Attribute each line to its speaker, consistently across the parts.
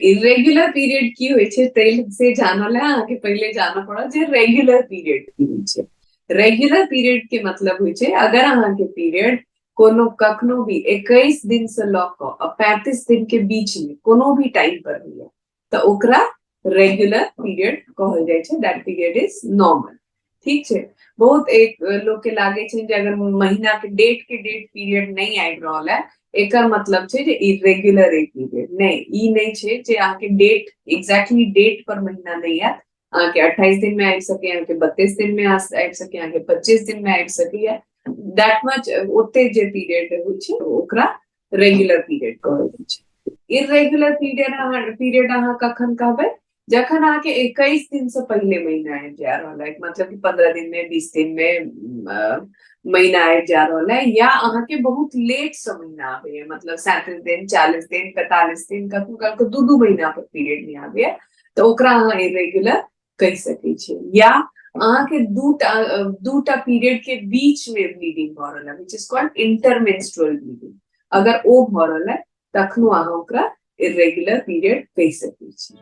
Speaker 1: Irregular period की होय छै तै से जानल है अहाँके पहले जानऽ पड़त जे रेगुलर पीरियड की होय छै। रेगुलर पीरियड के मतलब होय छै अगर अहाँके पीरियड कोनो कखनो भी 21 दिन से लऽ कऽ 35 दिन के बीच में कोनो भी टाइम पर होइए तऽ ओकरा रेगुलर पीरियड कहल जाइ छै। That period is normal. ठीक छै। बहुत एक लोग के लागे छै जे अगर महीना के डेट पीरियड नहीं आबि रहल है एकर मतलब छै जे इरेग्युलर पीरियड नहीं, ई नहीं छै जे अहाँके डेट एग्जैक्टली डेट पर महीना नहीं आयत। अहाँके 28 दिन में आबि सके, अहाँके 32 दिन में आबि सके, अहाँके 25 दिन में आबि सकैया। दैट मच ओते जे पीरियड होइ छै ओकरा रेगुलर पीरियड कहल जाइ छै। इरेगुलर पीरियड अहाँ कखन कहबै जखन अहाँके 21 दिन से पहले महीना आबि जा रहल है, मतलब कि 15 दिन में, 20 दिन में महीना आबि जा रहल है, या अहाँके बहुत लेट से महीना आबैया, मतलब 37 दिन, 40 दिन, 45 दिन, कखनो काल दू दू महीना पर पीरियड नहीं आबैया तऽ ओकरा अहाँ इरेगुलर कहि सकै छी। या अहाँके दूटा पीरियड के बीच में ब्लीडिंग भऽ रहल है which is called intermenstrual bleeding, अगर ओ भऽ रहल है तखनो अहाँ ओकरा इरेगुलर पीरियड कहि सकै छी।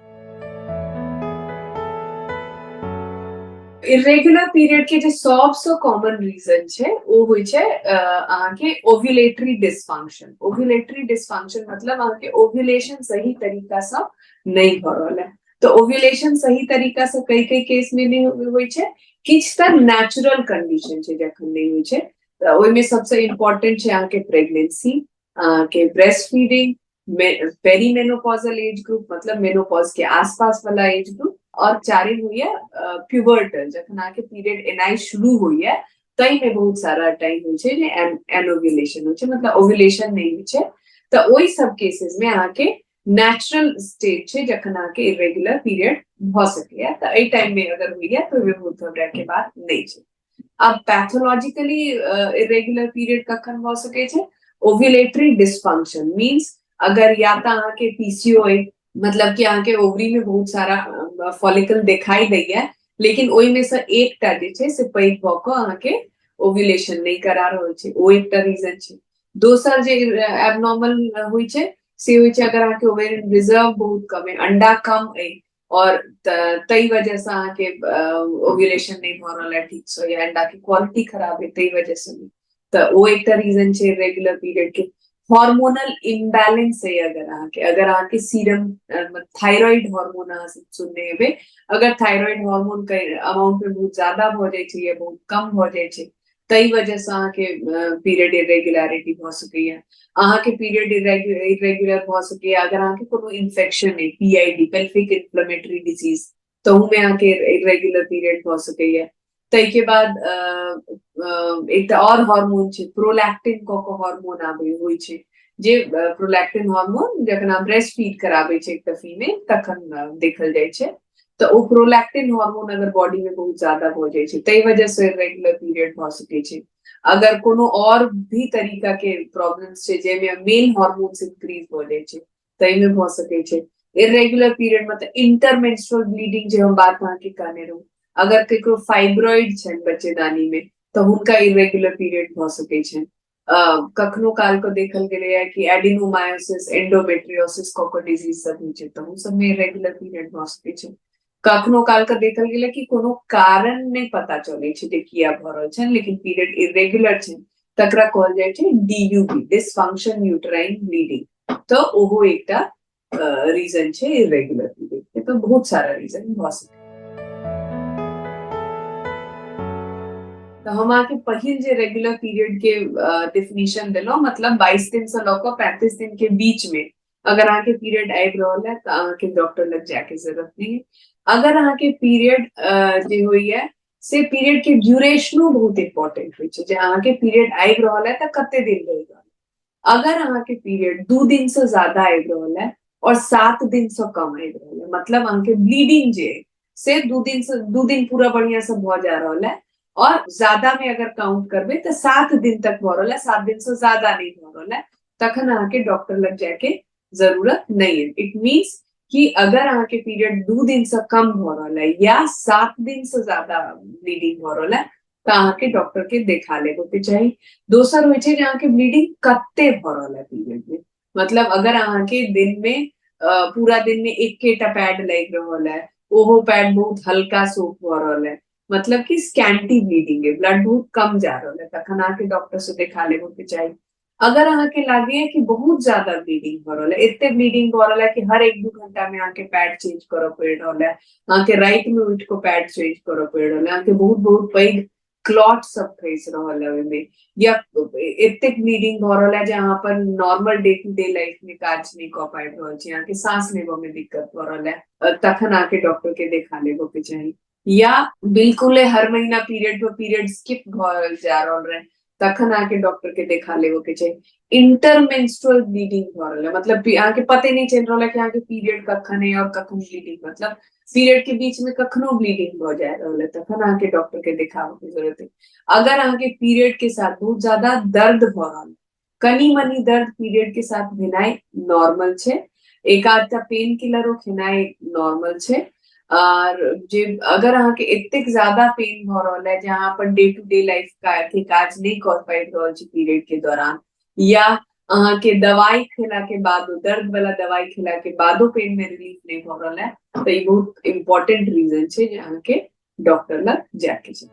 Speaker 1: इरेगुलर पीरियड के जे सबसे कॉमन रीजन छै ओ होइ छै अहाँके ओव्युलेटरी डिसफंक्शन। ओव्युलेटरी डिसफंक्शन मतलब अहाँके ओव्युलेशन सही तरीका से नहीं भऽ रहल है। तो ओव्युलेशन सही तरीका से कई केस में नहीं होइ छै, किछ तऽ नेचुरल कंडीशन छै जखन नहीं होइ छै। ओहिमे सबसे इम्पोर्टेंट छै अहाँके प्रेगनेंसी, अहाँके breast feeding, perimenopausal age group मतलब मेनोपॉज के आसपास वाला एज ग्रुप, और चारिम हुई है प्यूबर्टल, जखन अहाँके पीरियड एनाइ शुरू हुई है तई में बहुत सारा टाइम होइ छै जे एनोव्युलेशन होइ छै, मतलब ओव्युलेशन नहीं होइ छै। तऽ ओहि सब केसेस में अहाँके नेचुरल स्टेट छै जखन अहाँके इरेगुलर पीरियड भ सकैया, तऽ एहि टाइम में अगर होइया तो बहुत घबराए के बात नहीं छै। अब पैथोलॉजिकली इरेगुलर पीरियड कखन भ सकै छै, ओव्युलेटरी डिसफंक्शन मींस अगर या तऽ अहाँके पीसीओएस मतलब कि अहाँके ओवरी में बहुत सारा फॉलिकल दिखाई दैया लेकिन ओहि में से एकटा जे छै से पैघ भऽ कऽ अहाँके ओव्युलेशन नहीं करा रहल छै, ओ एकटा रीजन छै। दोसर जे एबनॉर्मल होइ छै से होइ छै अगर अहाँके ओवेरियन रिजर्व बहुत कम है, अंडा कम है और तई वजह से अहाँके ओव्युलेशन नहीं भऽ रहल है ठीक से, या अंडा की क्वालिटी खराब है तई वजह से नहीं, तऽ ओ एकटा रीजन छै रेगुलर पीरियड के। हार्मोनल इम्बैलेंस है अगर अहाँके सीरम थायराइड हार्मोन अहाँ सुनने हेबै, अगर थायराइड हार्मोन के अमाउंट में बहुत ज्यादा भ जाइ छै या बहुत कम भ जाइ छै तई वजह से अहाँके पीरियड इरेगुलरिटी भ सकैया। अहाँके पीरियड इरेगुलर भ सकैया अगर अहाँके कोनो इन्फेक्शन है, पीआईडी पेल्विक इन्फ्लेमेटरी डिजीज, तहू में अहाँके इरेगुलर पीरियड भ सकैया। तई के बाद एकटा और हार्मोन छै प्रोलैक्टिन क के हार्मोन आबै होइ छै, जे प्रोलैक्टिन हार्मोन जखन अहाँ ब्रेस्ट फीड कराबै छै एकटा फीमेल तखन देखल जाइ छै। तऽ ओ प्रोलैक्टिन हार्मोन अगर बॉडी में बहुत ज्यादा भ जाइ छै तई वजह से इरेगुलर पीरियड भ सकै छै। अगर कोनो और भी तरीका के प्रॉब्लम्स छै जेमे मेल हार्मोन्स इंक्रीज भ जाइ छै तई में भ सकै छै। इरेगुलर पीरियड मतलब इंटरमेंस्ट्रुअल ब्लीडिंग जे हम बात अहाँके कहने रहूं, अगर केकरो फाइब्रॉइड छै बच्चेदानी में तऽ हुनका इरेगुलर पीरियड भ सकै छै। कखनो काल को देखल गेलै कि एडिनोमायोसिस, एंडोमेट्रियोसिस क डिजीज सब होइ छै तऽ सब में इरेगुलर पीरियड भ सकै छै। कखनो काल के देखल गेलै कि कोनो कारण नहीं पता चलै छै जे किया भ रहल छै लेकिन पीरियड इरेगुलर छै तकरा कहल जाइ छै डीयूबी, डिसफंक्शन यूट्राइन ब्लीडिंग, तो ओहो एकटा रीजन छै इरेगुलर पीरियड के। तो बहुत सारा रीजन भ सकै। तो हम अहाँके पहिल जे रेगुलर पीरियड के डेफिनेशन देलहुं, मतलब 22 दिन से लऽ कऽ 35 दिन के बीच में अगर अहाँके पीरियड आबि रहल है तऽ अहाँके डॉक्टर लग जाके जरूरत नहीं है। अगर अहाँके पीरियड जे होइए से पीरियड के ड्यूरेशनो बहुत इंपॉर्टेंट होइ छै, जे अहाँके पीरियड आबि रहल है तऽ कते दिन रहि रहल है। अगर अहाँके पीरियड 2 दिन से ज्यादा आबि रहल है और 7 दिन से कम आबि रहल है, मतलब अहाँके ब्लीडिंग जे से 2 दिन पूरा बढ़िया से भ जा रहल है और ज्यादा में अगर काउंट करबे तो 7 दिन तक भ रहल है, 7 दिन से ज्यादा नहीं भ रहल है, तखन अहाँके डॉक्टर लग जाके जरूरत नहीं है। इट मीन्स कि अगर अहाँके पीरियड 2 दिन से कम भ रहल है या 7 दिन से ज्यादा ब्लीडिंग भ रहल है तऽ अहाँके डॉक्टर के देखा लेबो के चाही। दोसर होइ छै जे अहाँके ब्लीडिंग कते भ रहल है पीरियड में, मतलब अगर अहाँके दिन में पूरा दिन में एकेटा पैड लग रहल है, ओहो पैड बहुत हल्का सोप हो रहल है, मतलब कि स्कैंटी ब्लीडिंग है, ब्लड बहुत कम जा रहल है, तखन आके डॉक्टर से देखा लेबो के चाहिए। अगर अहाँके लागे कि बहुत ज्यादा ब्लीडिंग हो रहल है, एते ब्लीडिंग हो रहल है कि हर 1-2 घंटा में अहाँके पैड चेंज करऽ पड़ि रहल है, अहाँके राइत में उठ के पैड चेंज करऽ पड़ि रहल है, अहाँके बहुत बहुत पैघ क्लॉट सब फंस रहल है ओहिमे, या एते ब्लीडिंग भ रहल है जे अहाँ पर normal day to day life में काज नहीं क पाबि रहल छी, अहाँके सांस लेबऽ में दिक्कत भ रहल है, तखन आके डॉक्टर के देखा लेबऽ के चाही। या बिल्कुल हर महीना पीरियड पर पीरियड स्किप भ जा रहल है, तखन आके डॉक्टर के देखा लेबऽ के चाहिए। इंटरमेंस्ट्रुअल ब्लीडिंग भ रहल है, मतलब अहाँके पते नहीं चल रहल है कि अहाँके पीरियड कखन है और कखन ब्लीडिंग, मतलब पीरियड के बीच में कखनो ब्लीडिंग हो जाए रहल है, तखन अहाँके डॉक्टर के देखाबऽ के जरूरत है। अगर अहाँके पीरियड के साथ बहुत ज्यादा दर्द भ रहल है, कनी मनी दर्द पीरियड के साथ भेनाइ नॉर्मल छै, एक आधटा पेन किलरो खेनाइ नॉर्मल छै। और जे अगर अहाँके एतेक ज्यादा पेन भ रहल है जे अहाँ अपन डे टू डे लाइफ के काज नहीं कर पाबि रहल छी पीरियड के दौरान, या अहाँके दवाई खेला के बादो, दर्द वाला दवाई खेला के बादो पेन में रिलीफ नहीं भ रहल है, तो ये बहुत इम्पोर्टेंट रीजन छै जे अहाँके डॉक्टर लग जाए के छै।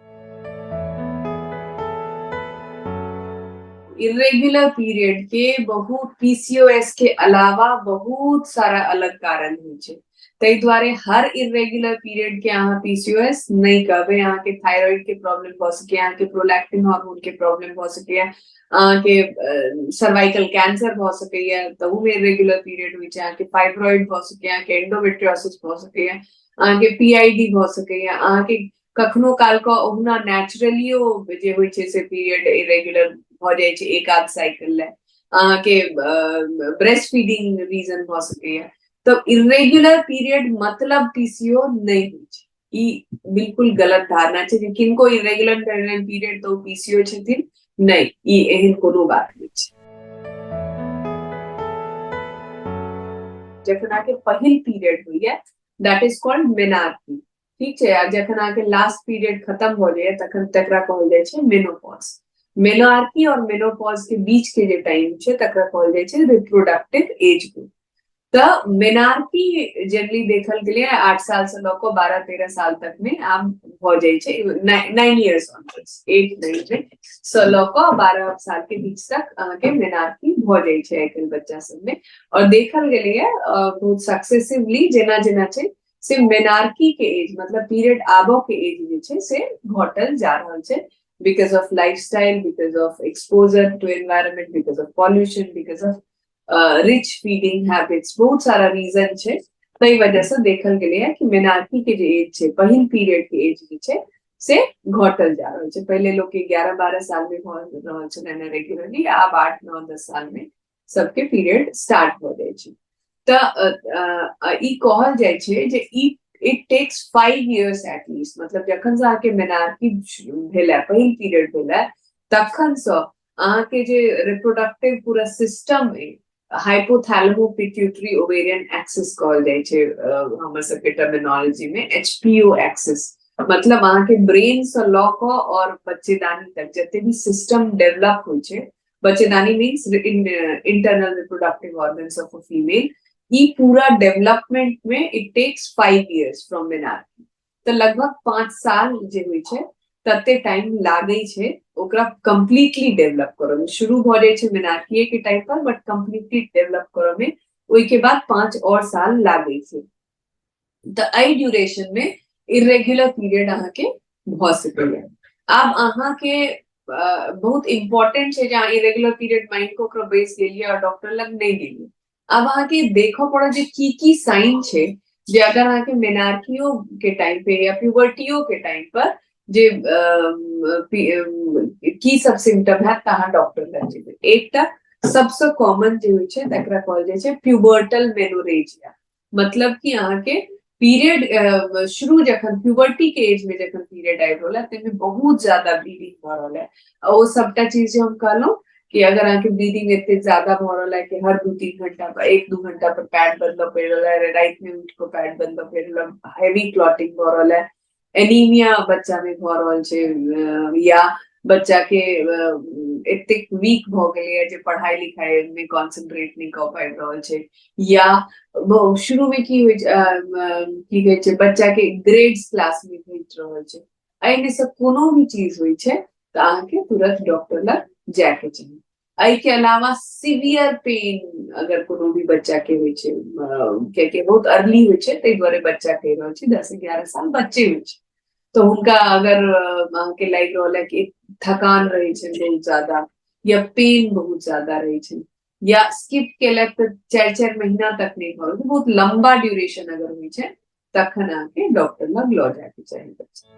Speaker 1: इरेगुलर पीरियड के बहुत पीसीओएस के अलावा बहुत सारा अलग कारण होइ छै, ताहि दुआरे हर इरेगुलर पीरियड के अहाँ पीसीओएस नहीं कहबे, अहाँ के थायराइड के प्रॉब्लम भ सके, अहाँ के प्रोलैक्टिन हार्मोन के प्रॉब्लम भ सके, अहाँ के सर्वाइकल कैंसर भ सके, तहू में इरेगुलर पीरियड होइ छै, अहाँ के फाइब्रॉइड भ सके, अहाँ के एंडोमेट्रियोसिस भ सके, अहाँ के पीआईडी भ सके, अहाँ के कखनो काल का ओहुना नेचुरलियो जे होइ छै से पीरियड इरेगुलर भ जाय छै एक आध साइकिल ले, अहाँ के ब्रेस्ट फीडिंग रीजन भ सके, तो इरेगुलर पीरियड मतलब पीसीओ नहीं होइ छै, ई बिल्कुल गलत धारणा छै जे किनको इरेगुलर पीरियड तो पीसीओ छथिन, नहीं, ई एहन कोनो बात नहीं छै। जखन आके पहिल पीरियड होइए दैट इज कॉल्ड मेनार्की, ठीक छै, आ जखन आके लास्ट पीरियड खत्म हो जाए तखन तकरा कहल जाय छै मेनोपॉज। मेनार्की और मेनोपॉज के बीच के जे टाइम छै तकरा कहल जाय छै रिप्रोडक्टिव एज ग्रुप। तो मेनार्की जनरली देखल गेलै 8 साल से लऽ कऽ 12-13 साल तक में आब भ जाय छै, 9 इयर्स ऑनवर्ड्स, 8-9 से लऽ कऽ 12 साल के बीच तक अहाँके मेनार्की भ जाय छै आइ काल्हि बच्चा सब में, और देखल गेलै है बहुत सक्सेसिवली जेना जेना छै से मेनार्की के एज मतलब पीरियड आबऽ के एज जे छै से घटल जा रहल छै, because of lifestyle, because of exposure to environment, because of pollution, because of rich feeding habits, बहुत सारा रीजन छै, तई वजह से देखल गेलै है कि मेनार्की के जे एज छै पहिल पीरियड के एज जे छै से घटल जा रहल छै। पहले लोग के 11-12 साल में भ रहल छलै रेगुलरली, आब 8-9-10 साल में सबके पीरियड स्टार्ट भ जाय छै। त ई कहल जाय छै जे it takes 5 years at least, मतलब जखन से अहाँके मेनार्की भेलै, पहिल पीरियड भेलै, तखन से अहाँके जे रिप्रोडक्टिव पूरा सिस्टम है, हाइपोथैलेमो पिट्यूटरी ओवेरियन एक्सिस कहल जाय छै हमर सबके टर्मिनोलॉजी में, एचपीओ एक्सिस, मतलब अहाँके ब्रेन से लऽ कऽ और बच्चेदानी तक जते भी सिस्टम डेवलप होइ छै, बच्चेदानी means internal reproductive organs of a female, ई पूरा डेवलपमेंट में it takes 5 years from menarche, तो लगभग 5 साल जे होइ छै तते टाइम लागै छै ओकरा कंप्लीटली डेवलप करऽ में, शुरू भ जाय छै मेनार्की के टाइम पर, बट कंप्लीटली डेवलप करऽ में ओइ के बाद 5 और साल लागै छै। तो एई ड्यूरेशन में इरेगुलर पीरियड अहाँ के भ सकैया। आब अहाँ के बहुत इम्पोर्टेंट छै जे अहाँ इरेगुलर पीरियड माइंड को ओकरा बेस लेलिए और डॉक्टर लग नहीं गेलिए, अब अहाँ के देखऽ पड़त जे की साइन छै जे अगर अहाँ के मेनार्कियो के टाइम पे या प्यूबर्टियो के टाइम पर जे की सब सिम्टम है तहाँ डॉक्टर लग जेबै। एकटा सबसे कॉमन जे होइ छै तकरा कहल जाइ छै प्यूबर्टल मेनोरेजिया, मतलब कि अहाँ के पीरियड शुरू जखन प्यूबर्टी के एज में जखन पीरियड आबि रहल है तैमे बहुत ज्यादा ब्लीडिंग भ रहल है, ओ सबटा चीज जे हम कहलहुं कि अगर अहाँके ब्लीडिंग एते ज्यादा भ रहल है कि हर 2-3 घंटा पर 1-2 घंटा पर पैड बदलऽ पड़ि रहल है, रात में उठ के पैड बदलऽ पड़ि रहल है, हेवी क्लॉटिंग भ रहल है, एनीमिया बच्चा में भ रहल छै, या बच्चा के एतेक वीक भ गेलै जे पढ़ाई लिखाई में कॉन्सेंट्रेट नहीं कर पाबि रहल छै, या शुरू में की होइ छै, की कहै छै, बच्चा के ग्रेड्स क्लास में घटि रहल छै, एहिमे से कोनो भी चीज होइ छै तऽ अहाँके तुरंत डॉक्टर लग जाय के चाही। एहि के अलावा सीवियर पेन अगर कोनो भी बच्चा के होइ छै, कियाकि बहुत अर्ली होइ छै ताहि दुआरे बच्चा कहि रहल छी 10 से 11 साल बच्चे होइ छै, तो हुनका अगर अहाँके लागि रहल है कि थकान रहे छै बहुत ज्यादा, या पेन बहुत ज्यादा रहे छै, या स्किप केलक तऽ 4-4 महीना तक नहीं भऽ रहल छै, बहुत लंबा ड्यूरेशन अगर होइ छै तखन अहाँके डॉक्टर लग लऽ जाय के चाही बच्चा।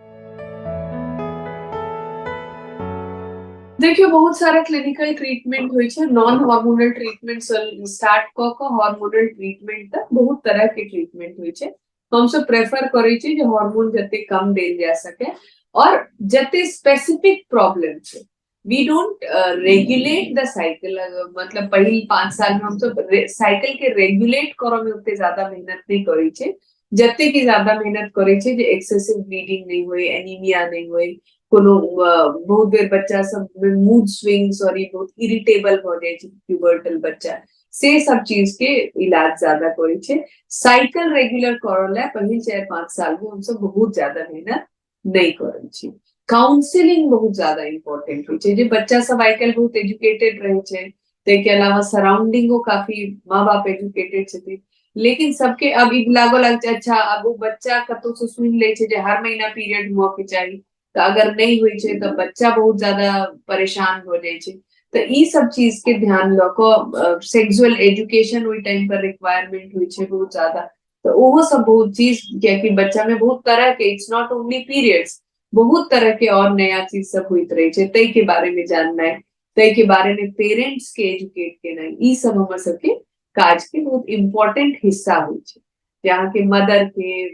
Speaker 1: देखियो बहुत सारा क्लिनिकल ट्रीटमेंट होइ छै, नॉन हार्मोनल ट्रीटमेंट स्टार्ट क के हार्मोनल ट्रीटमेंट तक बहुत तरह के ट्रीटमेंट होइ छै। हम सब प्रेफर करै छी जे हार्मोन जते कम देल जा सके और जते स्पेसिफिक प्रॉब्लम छै, we don't regulate the cycle, मतलब पहिल 5 साल में हम सब साइकिल के रेगुलेट करऽ में उते ज्यादा मेहनत नहीं करै छै, जते की ज्यादा मेहनत करे छै जे एक्सेसिव ब्लीडिंग नहीं होय, एनीमिया नहीं होय, कोनो बहुत बेर बच्चा सब में मूड स्विंग्स और ये बहुत इरिटेबल भ जाय छै प्यूबर्टल बच्चा, से सब चीज के इलाज ज्यादा करे छै। साइकिल रेगुलर करऽ ला पहिल 4-5 साल में हम सब बहुत ज्यादा मेहनत नहीं करै छी। काउंसलिंग बहुत ज्यादा इम्पोर्टेंट होइ छै, जे बच्चा सब आजकल बहुत एजुकेटेड रहे छै, ताहि के अलावा सराउंडिंगो काफी माँ बाप एजुकेटेड छथिन, लेकिन सबके अब ई लागो लग छै अच्छा अब वो बच्चा कतौ से सुनि ले छै जे हर महीना पीरियड हुआ के चाही, तो अगर नहीं हुई छै तो बच्चा बहुत ज्यादा परेशान हो जाए छै, तो ई सब चीज के ध्यान ल क सेक्सुअल एजुकेशन ओई टाइम पर रिक्वायरमेंट हुई छै बहुत ज्यादा, तो ओहो सब बहुत चीज, कियाकि बच्चा में बहुत तरह के, इट्स नॉट ओनली पीरियड्स, बहुत तरह के और नया चीज सब होइत रहे छै, तै के बारे में जाननाइ, तै के बारे में पेरेंट्स के एजुकेट केनाइ, ई सब हमर सबके काज के बहुत इम्पोर्टेंट हिस्सा होइ छै। जहाँ के मदर के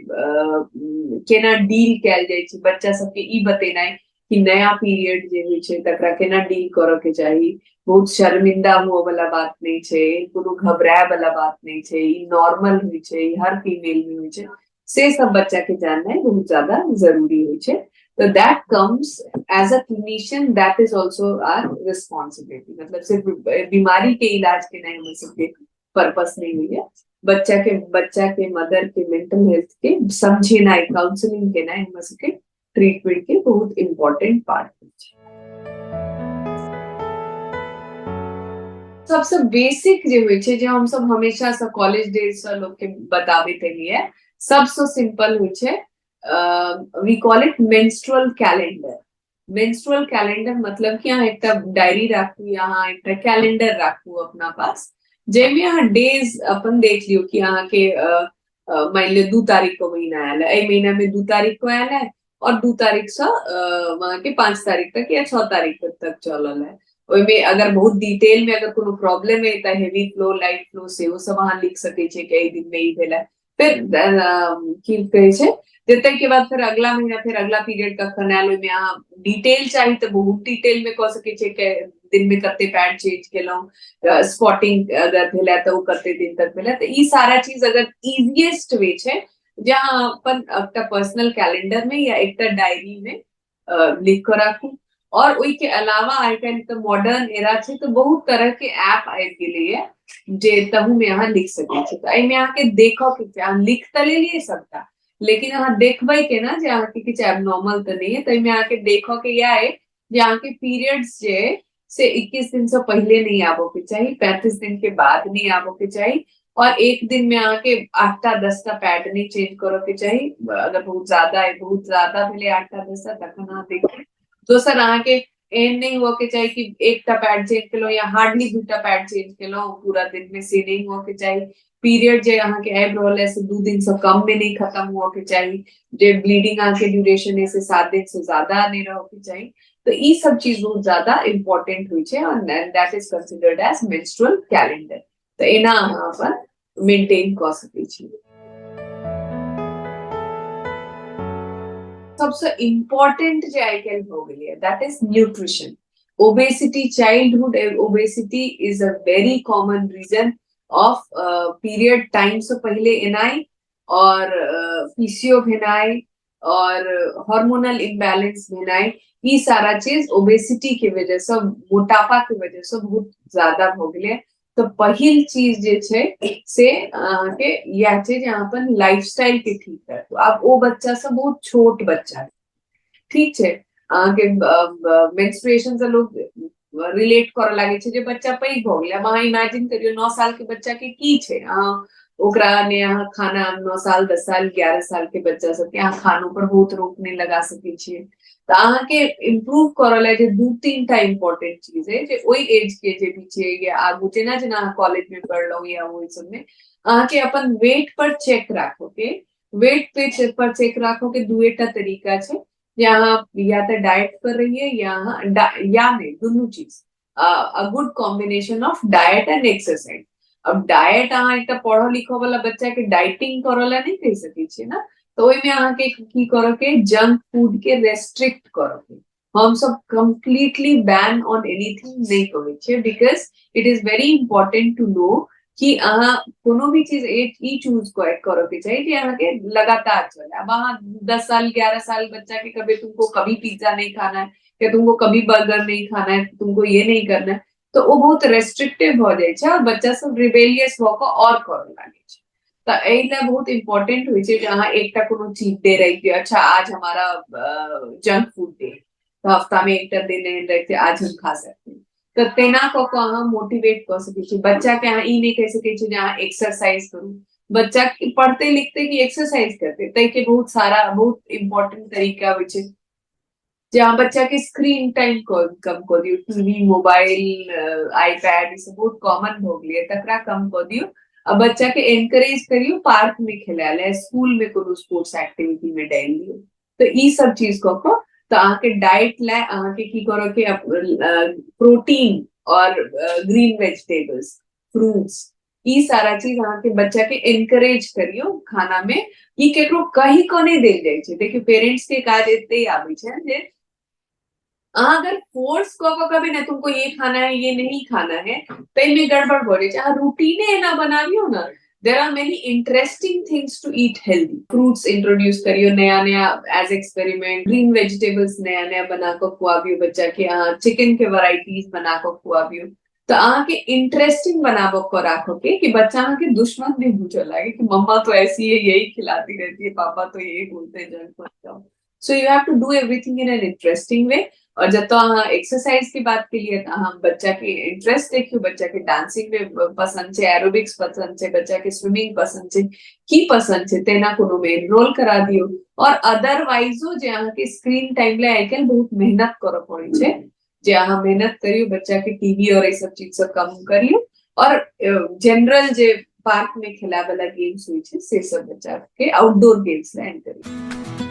Speaker 1: केना डील कैल जाय छै, बच्चा सबके ई बतेनाइ कि नया पीरियड जे होइ छै तकरा केना डील करऽ के चाही, बहुत शर्मिंदा हुआ वाला बात नहीं छै, कोनो घबराए वाला बात नहीं छै, ई नॉर्मल होइ छै, ई हर फीमेल में होइ छै, से सब बच्चा के जाननाइ बहुत ज्यादा जरूरी होइ छै। तो that comes as a clinician, that is also our responsibility, मतलब सिर्फ बीमारी के इलाज के नहीं, हम सबके पर्पस नहीं हुई है, बच्चा के मदर के मेंटल हेल्थ के समझेनाइ, काउंसलिंग केनाइ हमर सबके ट्रीटमेंट के बहुत इम्पोर्टेंट पार्ट छै। सबसे बेसिक जे होइ छै, जे हम सब हमेशा से कॉलेज डेज से लोग के बताबैत एलियै, सबसे सिंपल होइ छै, we call it menstrual calendar. Menstrual calendar मतलब कि अहाँ एकटा डायरी राखू, या अहाँ एकटा कैलेंडर राखू अपना पास, जेमे अहाँ डेज अपन देख लियो कि अहाँ के मान लियो 2 तारीख को महीना आयल है, एहि महीना में 2 तारीख को आयल है, और 2 तारीख से वहां के 5 तारीख तक या 6 तारीख तक चलल है। ओहिमे अगर बहुत डिटेल में अगर कोनो प्रॉब्लम है तऽ हेवी फ्लो, लाइट फ्लो, सेहो सब अहाँ लिख सकै छियै कि एहि दिन में ई भेल है। फिर की कहै छै, जते के बाद फिर अगला महीना, फिर अगला पीरियड कखन आयल, ओहिमे अहाँ डिटेल चाही तऽ बहुत डिटेल में कऽ सकै छियै कि दिन में कते पैड चेंज केलहुँ, स्पॉटिंग अगर भेलै तऽ ओ कते दिन तक भेलै, तऽ ई सारा चीज अगर इजिएस्ट वे छै जहाँ अपन एकटा पर्सनल कैलेंडर में या एकटा डायरी में लिख कर राखू। और ओई के अलावा आइ काल्हि तऽ मॉडर्न एरा छै, तो बहुत तरह के ऐप आबि गेलै है जे तहू में अहाँ लिख सकै छी, तऽ एहिमे अहाँके देखऽ के छै, अहाँ लिख तऽ लेलियै सबटा, लेकिन अहाँ देखबै केना जे अहाँके किछु एबनॉर्मल तऽ नहीं है, तो एहिमे अहाँके देखऽ के इएह है जे अहाँके पीरियड्स जे से 21 दिन से पहले नहीं आबो के चाहिए, 35 दिन के बाद नहीं आबो के चाहिए, और एक दिन में आके 8टा-10टा पैड नहीं चेंज करो के चाहिए, अगर बहुत ज्यादा है, बहुत ज्यादा भेले 8टा-10टा तखन अहाँ देखिए। दोसर अहाँके एहन नहीं हुआ के चाहिए कि एकटा पैड चेंज केलो या हार्डली 2टा पैड चेंज केलो पूरा दिन में, से नहीं हुआ के चाहिए। पीरियड जे अहाँके आबि रहल है से 2 दिन से कम में नहीं खत्म हुआ के चाहिए, जे ब्लीडिंग अहाँके ड्यूरेशन है से 7 दिन से ज्यादा नहीं रहो के चाहिए, तो ई सब चीज बहुत ज्यादा इम्पोर्टेंट होइ छै, और that is considered as menstrual calendar, तो एना अहाँ अपन मेंटेन क सकै छी। सबसे इम्पोर्टेंट जे आइ काल्हि भ गेलै है, that is nutrition. Obesity, childhood obesity is a very common reason of period time से पहले एनाई, और पीसीओ भेनाई, और हार्मोनल इम्बैलेंस भेनाई, ई सारा चीज ओबेसिटी की वजह से, मोटापा की वजह से बहुत ज्यादा हो गए। तो पहिल चीज जे छे से के या चीज यहाँ पर लाइफस्टाइल के ठीक है। तो अब वो बच्चा सब बहुत छोट बच्चा है, ठीक है, के मेंस्ट्रुएशन से लोग रिलेट करे लागे छे जे बच्चा पैघ भ गेलै। अहाँ इमेजिन करियो 9 साल के बच्चा के की छे, ओकरा ने अहाँ खाना 9 साल 10 साल 11 साल के बच्चा सबके अहाँ खानों पर बहुत रोक नहीं लगा सकै छियै। तो अहाँ के इम्प्रूव करऽ ले जे 2-3 टा इम्पोर्टेंट चीज है जे ओई एज के जे भी छै या आगू जेना जेना अहाँ कॉलेज में पढ़लौ या ओई सब में अहाँ के अपन वेट पर चेक राखो के, वेट पे पर चेक राखो के दुएटा तरीका छै। यहाँ या तो डाइट कर रही है या या नहीं, दोनों चीज, a good combination of diet and exercise. अब डाइट अहाँ एक पढ़ो लिखो वाला बच्चा के डाइटिंग करोला नहीं कह सकै छियै ना, तो ओई में अहाँ के की करो के जंक फूड के रेस्ट्रिक्ट करो के। हम सब कंप्लीटली बैन ऑन एनीथिंग नहीं कहै छियै, because it is very important to know कि अहाँ कोनो भी चीज ई चूज करो के चाहिए कि अहाँ के लगातार चले। अब अहाँ 10 साल 11 साल बच्चा के कभी तुमको कभी पिज्जा नहीं खाना है या तुमको कभी बर्गर नहीं खाना है, तुमको ये नहीं करना है, तो वो बहुत रेस्ट्रिक्टिव हो जाए छै और बच्चा सब रिबेलियस भ के और करे लागे छै। तो एहि ला बहुत इंपॉर्टेंट होय छै जे अहाँ एकटा कोनो चीज डे रखिए, अच्छा आज हमारा जंक फूड डे, तो हफ्ता में एकटा दिन एहन रखते आज हम खा सकते हैं। तो तेना क के अहाँ मोटिवेट कर सकै छी बच्चा के। अहाँ ई नहीं कह सकै छी जे अहाँ एक्सरसाइज करू, बच्चा के पढ़ते लिखते कि एक्सरसाइज करते तै के बहुत सारा बहुत इंपॉर्टेंट तरीका होय छै। जहाँ बच्चा के स्क्रीन टाइम कम कर दियो, टीवी मोबाइल आईपैड ये सब बहुत कॉमन हो गई है, तकरा कम कर दियो। अब बच्चा के एनकरेज करियो पार्क में खेलाले, स्कूल में कोनो स्पोर्ट्स एक्टिविटी में डाल दियो। तो ई सब चीज को तो आके डाइट ला आके की करो के प्रोटीन और ग्रीन वेजिटेबल्स फ्रूट्स ई सारा चीज आके बच्चा के एनकरेज करियो खाना में। ई केकरो कही को नहीं देल जाय छै। देखियो पेरेंट्स के काज एते आबै छै जे अगर फोर्स को कभी ना तुमको ये खाना है ये नहीं खाना है तो इनमें गड़बड़ हो रही है। रूटीन है ना बनावियो ना, there are many interesting things to eat healthy. Fruits introduce करियो नया नया एज एक्सपेरिमेंट, ग्रीन वेजिटेबल्स नया नया बना कर खुआवियो बच्चा के, चिकन के वैरायटीज बना कर खुआवियो। तो के इंटरेस्टिंग बनाबो को राखो के बच्चा के दुश्मन भी बुझे लगे कि मम्मा तो ऐसी है यही खिलाती रहती है, पापा तो यही बोलते हैं जंक मत खाओ। So you have to do everything in an interesting way. और जब तो एक्सरसाइज की बात के लिए बच्चा के इंटरेस्ट देखियो, बच्चा के डांसिंग में पसंद है, एरोबिक्स पसंद है, बच्चा के स्विमिंग पसंद है, की पसंद है तेना कोनो में एनरोल करा दियो। और अदरवाइजो जे के स्क्रीन टाइम ले आइकल बहुत मेहनत करे पड़े छे, जे मेहनत करियो बच्चा के टीवी और ये सब चीज से कम करियो। और जनरल जे पार्क में खेला वाला गेम्स हुई छे से सब बच्चा के आउटडोर गेम्स ले करियो।